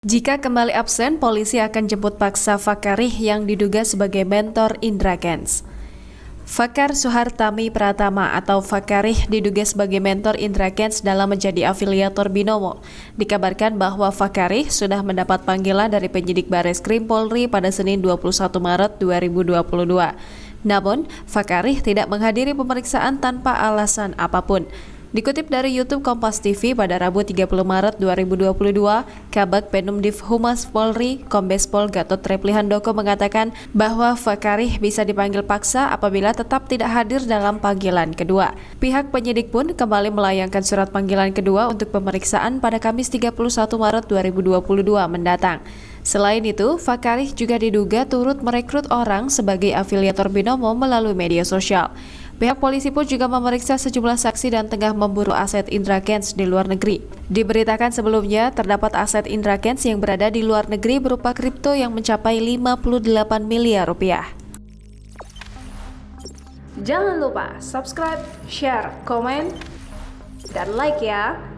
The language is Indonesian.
Jika kembali absen, polisi akan jemput paksa Fakarih yang diduga sebagai mentor Indra Kents. Fakar Suhartami Pratama atau Fakarih diduga sebagai mentor Indra Kents dalam menjadi afiliator Binomo. Dikabarkan bahwa Fakarih sudah mendapat panggilan dari penyidik Bareskrim Polri pada Senin 21 Maret 2022. Namun, Fakarih tidak menghadiri pemeriksaan tanpa alasan apapun. Dikutip dari YouTube Kompas TV pada Rabu 30 Maret 2022, Kabag Penumdiv Humas Polri, Kombes Pol Gatot Reply Handoko mengatakan bahwa Fakarih bisa dipanggil paksa apabila tetap tidak hadir dalam panggilan kedua. Pihak penyidik pun kembali melayangkan surat panggilan kedua untuk pemeriksaan pada Kamis 31 Maret 2022 mendatang. Selain itu, Fakarih juga diduga turut merekrut orang sebagai afiliator Binomo melalui media sosial. Pihak polisi pun juga memeriksa sejumlah saksi dan tengah memburu aset Indra Kents di luar negeri. Diberitakan sebelumnya, terdapat aset Indra Kents yang berada di luar negeri berupa kripto yang mencapai 58 miliar rupiah. Jangan lupa subscribe, share, komen, dan like ya!